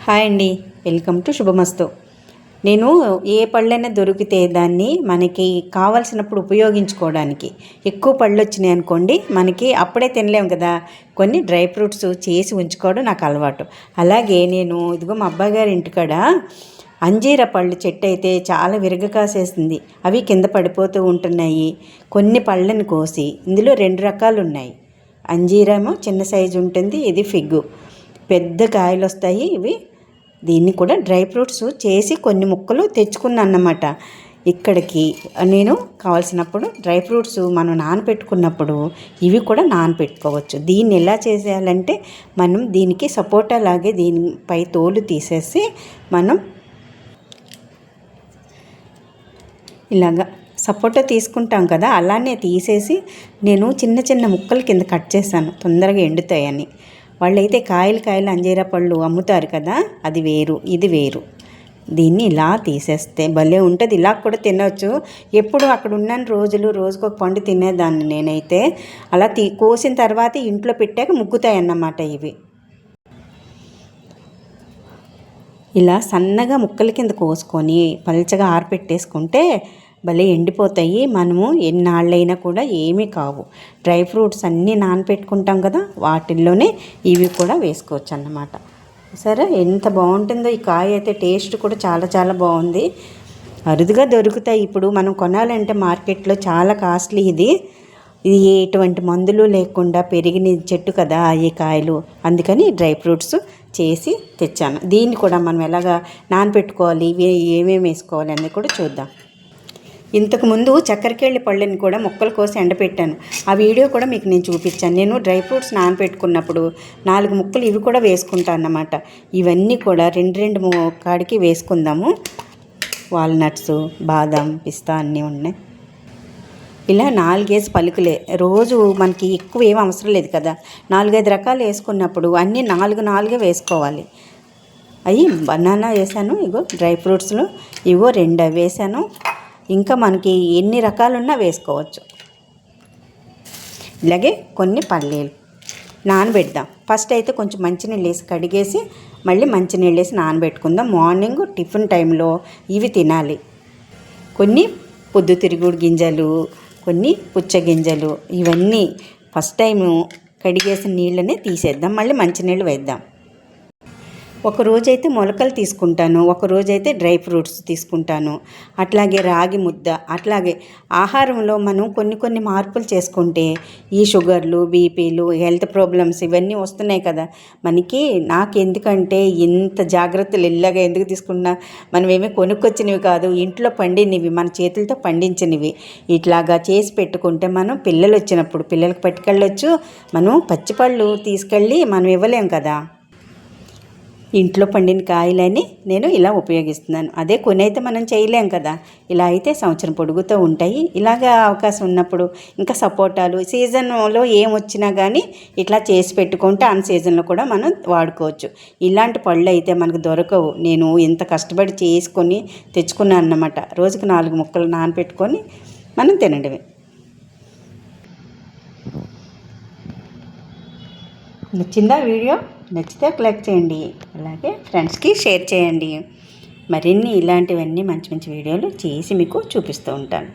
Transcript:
Hi అండి, welcome to శుభమస్తు. నేను ఏ పళ్ళైనా దొరికితే దాన్ని మనకి కావాల్సినప్పుడు ఉపయోగించుకోవడానికి ఎక్కువ పళ్ళు వచ్చినాయి అనుకోండి, మనకి అప్పుడే తినలేము కదా, కొన్ని డ్రై ఫ్రూట్స్ చేసి ఉంచుకోవడం నాకు అలవాటు. అలాగే నేను ఇదిగో మా అబ్బాయి గారి ఇంటికాడ అంజీర పళ్ళు చెట్టు అయితే చాలా విరగ కాసేసింది. అవి కింద పడిపోతూ ఉంటున్నాయి. కొన్ని పళ్ళని కోసి ఇందులో 2 రకాలు ఉన్నాయి. అంజీరేమో చిన్న సైజు ఉంటుంది, ఇది ఫిగ్గు పెద్ద కాయలు వస్తాయి. ఇవి దీన్ని కూడా డ్రై ఫ్రూట్స్ చేసి కొన్ని ముక్కలు తెచ్చుకున్నాను అన్నమాట. ఇక్కడికి నేను కావాల్సినప్పుడు డ్రై ఫ్రూట్స్ మనం నానబెట్టుకున్నప్పుడు ఇవి కూడా నానబెట్టుకోవచ్చు. దీన్ని ఎలా చేసేయాలంటే, మనం దీనికి సపోటా లాగే దీనిపై తోలు తీసేసి మనం ఇలాగా సపోటా తీసుకుంటాం కదా, అలానే తీసేసి నేను చిన్న చిన్న ముక్కల కింద కట్ చేశాను, తొందరగా ఎండుతాయని. వాళ్ళైతే కాయలు అంజీరా పళ్ళు అమ్ముతారు కదా, అది వేరు ఇది వేరు. దీన్ని ఇలా తీసేస్తే భలే ఉంటుంది. ఇలా కూడా తినవచ్చు. ఎప్పుడు అక్కడ ఉన్న రోజుకు ఒక పండు తినేదాన్ని నేనైతే. అలా కోసిన తర్వాత ఇంట్లో పెట్టాక ముగ్గుతాయి అన్నమాట. ఇవి ఇలా సన్నగా ముక్కల కింద కోసుకొని పల్చగా ఆరపెట్టేసుకుంటే భలే ఎండిపోతాయి. మనము ఎన్నాళ్ళైనా కూడా ఏమీ కావు. డ్రై ఫ్రూట్స్ అన్నీ నానపెట్టుకుంటాం కదా, వాటిల్లోనే ఇవి కూడా వేసుకోవచ్చు అన్నమాట. సరే, ఎంత బాగుంటుందో ఈ కాయ అయితే. టేస్ట్ కూడా చాలా చాలా బాగుంది. అరుదుగా దొరుకుతాయి. ఇప్పుడు మనం కొనాలంటే మార్కెట్లో చాలా కాస్ట్లీ. ఇది ఎటువంటి మందులు లేకుండా పెరిగిన చెట్టు కదా ఈ కాయలు, అందుకని డ్రై ఫ్రూట్స్ చేసి తెచ్చాను. దీన్ని కూడా మనం ఎలాగా నానపెట్టుకోవాలి, ఏమేమి వేసుకోవాలి అన్నీ కూడా చూద్దాం. ఇంతకుముందు చక్కెరకేళి పళ్ళని కూడా ముక్కలు కోసి ఎండపెట్టాను. ఆ వీడియో కూడా మీకు నేను చూపించాను. నేను డ్రై ఫ్రూట్స్ నానపెట్టుకున్నప్పుడు 4 ముక్కలు ఇవి కూడా వేసుకుంటాను అన్నమాట. ఇవన్నీ కూడా 2 కాడికి వేసుకుందాము. వాల్నట్స్, బాదం, పిస్తా అన్నీ ఉన్నాయి. ఇలా 4 పలుకులే. రోజు మనకి ఎక్కువ ఏం అవసరం లేదు కదా, 4-5 రకాలు వేసుకున్నప్పుడు అన్నీ 4 వేసుకోవాలి. అవి బనానా వేసాను, ఇగో డ్రై ఫ్రూట్స్లో ఇగో 2 వేసాను. ఇంకా మనకి ఎన్ని రకాలున్నా వేసుకోవచ్చు. ఇలాగే కొన్ని పల్లీలు నానబెడదాం. ఫస్ట్ అయితే కొంచెం మంచినీళ్ళు వేసి కడిగేసి మళ్ళీ మంచినీళ్ళు వేసి నానబెట్టుకుందాం. మార్నింగ్ టిఫిన్ టైంలో ఇవి తినాలి. కొన్ని పొద్దుతిరుగుడు గింజలు, కొన్ని పుచ్చగింజలు, ఇవన్నీ ఫస్ట్ టైము కడిగేసిన నీళ్ళనే తీసేద్దాం, మళ్ళీ మంచినీళ్ళు వేద్దాం. ఒకరోజైతే మొలకలు తీసుకుంటాను, ఒకరోజైతే డ్రై ఫ్రూట్స్ తీసుకుంటాను. అట్లాగే రాగి ముద్ద. అట్లాగే ఆహారంలో మనం కొన్ని మార్పులు చేసుకుంటే ఈ షుగర్లు, బీపీలు, హెల్త్ ప్రాబ్లమ్స్ ఇవన్నీ వస్తున్నాయి కదా మనకి. నాకు ఎందుకంటే ఇంత జాగ్రత్తలు ఇలాగా ఎందుకు తీసుకున్నా, మనం ఏమీ కొనుక్కొచ్చినవి కాదు, ఇంట్లో పండినవి, మన చేతులతో పండించినవి ఇట్లాగా చేసి పెట్టుకుంటే మనం పిల్లలు వచ్చినప్పుడు పిల్లలకు పట్టుకెళ్ళొచ్చు. మనం పచ్చిపళ్ళు తీసుకెళ్ళి మనం ఇవ్వలేం కదా. ఇంట్లో పండిన కాయలని నేను ఇలా ఉపయోగిస్తున్నాను. అదే కొనైతే మనం చేయలేం కదా. ఇలా అయితే సంవత్సరం పొడుగుతూ ఉంటాయి. ఇలాగా అవకాశం ఉన్నప్పుడు ఇంకా సపోటాలు సీజన్లో ఏం వచ్చినా కానీ ఇట్లా చేసి పెట్టుకుంటే అన్ సీజన్లో కూడా మనం వాడుకోవచ్చు. ఇలాంటి పళ్ళు అయితే మనకు దొరకవు. నేను ఇంత కష్టపడి చేసుకొని తెచ్చుకున్నాను అన్నమాట. రోజుకి 4 ముక్కలు నానబెట్టుకొని మనం తినడమే. నచ్చిందా వీడియో? నచ్చితే లైక్ చేయండి, అలాగే ఫ్రెండ్స్కి షేర్ చేయండి. మరిన్ని ఇలాంటివన్నీ మంచి వీడియోలు చేసి మీకు చూపిస్తూ ఉంటాను.